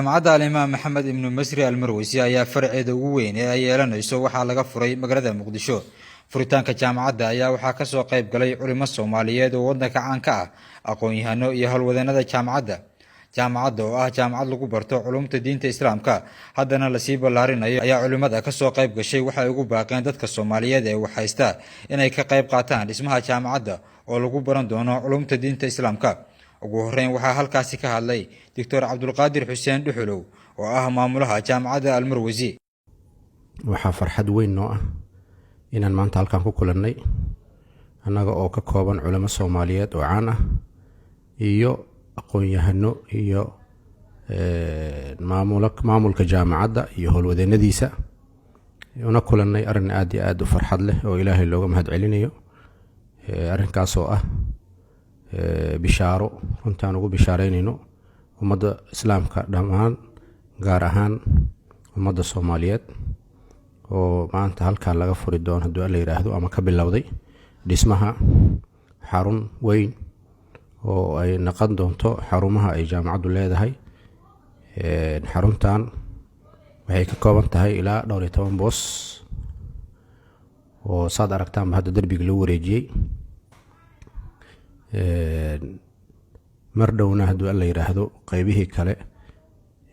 jaamacadda alimaam maxamed ibnu masri almarweysi ayaa farceeda ugu weyn ee ay yeelanayso waxaa laga furay magaalada muqdisho. furitaanka jaamacadda ayaa waxaa ka soo qayb galay culimo Soomaaliyeed oo wadanka caan ka ah, aqoon-yahano iyo howlwadeennada jaamacadda. jaamacadda oo ah jaamacad lagu barto culumta diinta Islaamka haddana la sii ballaarinayo ayaa culimada ka soo qayb gashay waxay ugu baaqeen dadka Soomaaliyeed ee wax haysta inay ka qayb qaataan dhismaha jaamacadda oo lagu baran doono culumta diinta Islaamka. ugu horeyn waxaa halkaasi ka hadlay Dr. Cabdulqaadir Xuseen Dhuxulow oo ah maamulaha jaamacadda Almarweysi. waxaa farxad weyn noo ah inaan maanta halkan ku kulannay annaga oo ka kooban culimo Soomaaliyeed oo caan ah iyo aqoon-yahano iyo maamulka jaamacadda iyo howlwadeennadiisa una kulannay arrin aad iyo aad u farxad leh oo Ilaahay looga mahad celinayo. arrinkaas oo ah bishaaro runtaan ugu bishaaraynayno ummadda islaamka dhammaan, gaar ahaan ummadda Soomaaliyeed oo maanta halkan laga furi doono haddii alla yiraahdo ama ka bilowday dhismaha xarun weyn oo ay noqon doonto xarumaha ay jaamacaddu leedahay. xaruntan waxay ka kooban tahay ilaa 12 boos oo saad aragtaanba hadda darbiga lagu wareejiyey. mar dhowna haddii alla yiraahdo qaybihii kale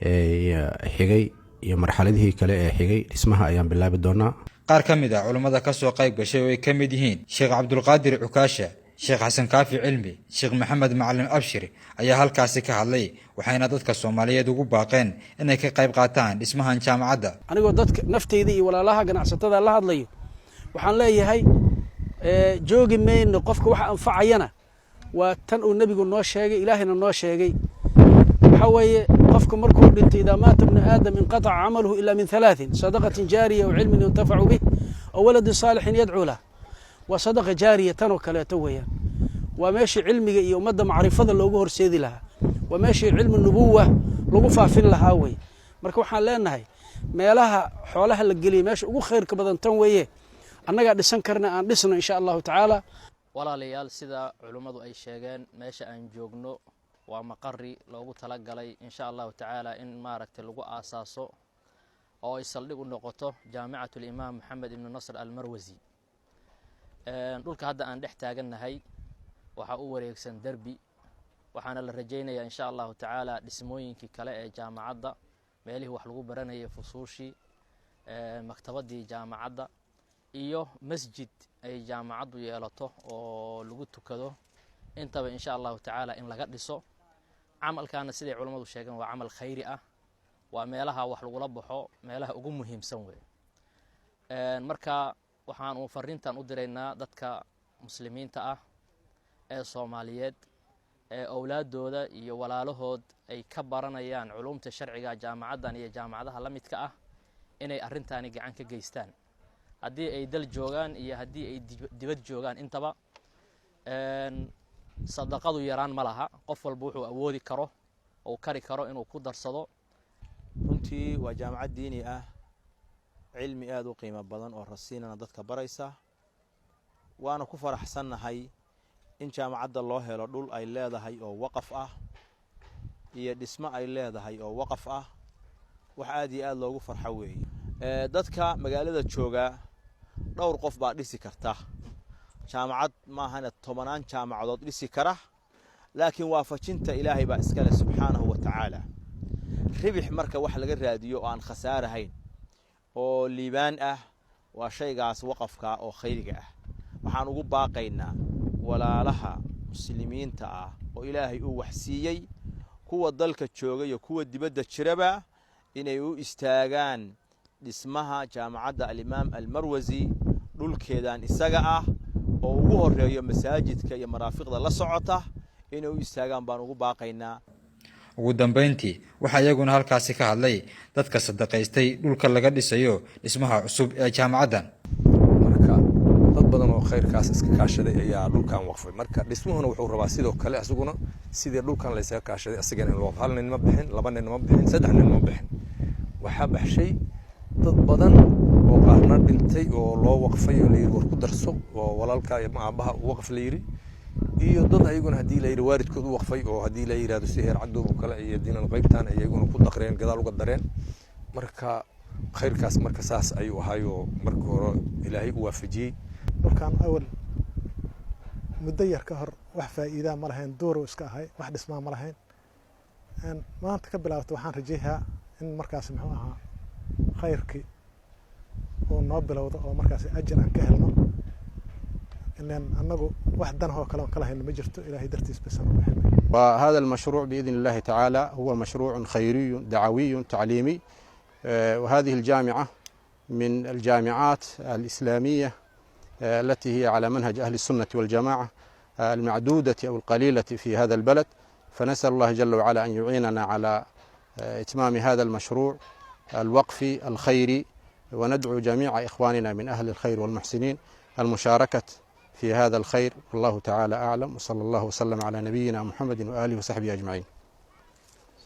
ee xigay iyo marxaladihii kale ee xigay dhismaha ayaan bilaabi doonaa. qaar ka mid ah culimada ka soo qayb gashay oo ay ka mid yihiin Sheekh Cabdulqaadir Cukaasha, Sheekh Xasan Kaafi Cilmi, Sheekh Maxamed Macalin Abshir ayaa halkaasi ka hadlay waxayna dadka Soomaaliyeed ugu baaqeen inay ka qayb qaataan dhismahan jaamacadda. anigoo dadka nafteyda iyo walaalaha ganacsatada la hadlayo waxaan leeyahay joogi meeyno qofka waxa anfacayana waa tan uu nabigu noo sheegay, ilaahina noo sheegay. waxa weeye qofka markuu dhintay idaa maata ibnu aadam inqataca camaluhu ilaa min 3 sadaqatin jaariya aw cilmin yuntafacu bih aw waladin saalixin yadcuu lah. waa sadaqa jaariya tan oo kaleeto weeyaan. waa meeshii cilmiga iyo ummadda macrifada loogu horseedi lahaa, waa meeshii cilmi nubuwa lagu faafin lahaa wey. marka waxaan leenahay meelaha xoolaha la geliyo meesha ugu khayrka badan tan weeye. annagaa dhisan karna aan dhisno insha allahu tacaala. walaalayaal, sida culimmadu ay sheegeen, meesha aan joogno waa maqari loogu talagalay insha allahu tacaala in maaragtay lagu aasaaso oo ay saldhig u noqoto jaamicatul imaam maxamed ibnu nasr almarwasi. dhulka hadda aan dhex taagannahay waxaa u wareegsan derbi, waxaana la rajaynayaa insha allahu tacaala dhismooyinkii kale ee jaamacadda, meelihii wax lagu baranayay, fusuushii, maktabadii jaamacadda iyo masjid ay jaamacaddu yeelato oo lagu tukado, intaba insha allahu tacaala in laga dhiso. camalkaana siday culimmadu sheegeen waa camal khayri ah, waa meelaha wax lagula baxo, meelaha ugu muhiimsan wey. marka waxaan uu fariintan u diraynaa dadka muslimiinta ah ee Soomaaliyeed ee awlaadooda iyo walaalahood ay ka baranayaan culumta sharciga jaamacaddan iyo jaamacadaha la midka ah inay arrintaani gacan ka geystaan, haddii ay dal joogaan iyo haddii ay dibad joogaan intaba. sadaqadu yaraan ma laha, qof walba wuxuu awoodi karo oo kari karo inuu ku darsado. runtii waa jaamacad diini ah, cilmi aad u qiimo badan oo rasiinana dadka baraysa. waana ku faraxsannahay in jaamacadda loo helo dhul ay leedahay oo waqaf ah iyo dhismo ay leedahay oo waqaf ah. wax aad iyo aad loogu farxo weeye. dadka magaalada jooga dhowr qof baa dhisi karta jaamacad, maahana 10 jaamacadood dhisi kara, laakiin waafajinta ilaahay baa iskale subxaanahu wa tacaala. ribix marka wax laga raadiyo oo aan khasaarahayn oo liibaan ah waa shaygaas waqafka oo khayriga ah. waxaan ugu baaqaynaa walaalaha muslimiinta ah oo ilaahay uu waxsiiyey, kuwa dalka jooga iyo kuwa dibadda jiraba, inay u istaagaan dhismaha jaamacadda alimaam almarwasi dhulkeedan isaga ah oo ugu horeeyo masaajidka iyo maraafiqda la socota, inay u istaagaan baan ugu baaqaynaa. ugu dambeyntii waxaa iyaguna halkaasi ka hadlay dadka sadaqaystay dhulka laga dhisayo dhismaha cusub ee jaamacaddan. marka dad badan oo khayrkaas iska kaashaday ayaa dhulkan waqfay. marka dhismuhuna wuxuu rabaa sidoo kale asaguna sidii dhulkan la iska kaashaday asagana in loo hal nin ma bixin, 2 nin ma bixin, 3 nin ma bixin. waxaa baxshay dad badan oo qaarna dhintay oo loo waqfay oo la yiri war ku darso oo walaalka iyo aabaha waqf la yiri iyo dad ayaguna haddii la yidhi waalidkood u waqfay oo haddii la yidhahdo si heer cadoobu kale iyo diinal qaybtaan ayaguna ku daqreen gadaal uga dareen marka khayrkaas marka saas ayuu ahaayoo marka hore ilaahay u waafajiyey. dhulkan awal muddo yar ka hor wax faa'iidaa ma lahayn, duuru iska ahay, wax dhismaa ma lahayn. maanta ka bilaabta waxaan rajayaa in markaas muxuu ahaa khayrkii uu noo bilowdo oo markaas ajir aan ka helno. ilaan annagu wax danahoo kale oon kala hayno ma jirto, ilaahay dartiis bisan u bixinay. وهذا المشروع بإذن الله تعالى هو مشروع خيري دعوي تعليمي، وهذه الجامعة من الجامعات الإسلامية التي هي على منهج أهل السنة والجماعة المعدودة أو القليلة في هذا البلد، فنسأل الله جل وعلا أن يعيننا على إتمام هذا المشروع الوقفي الخيري، وندعو جميع إخواننا من أهل الخير والمحسنين المشاركة في هذا الخير. والله تعالى أعلم، وصلى الله وسلم على نبينا محمد وآله وصحبه أجمعين.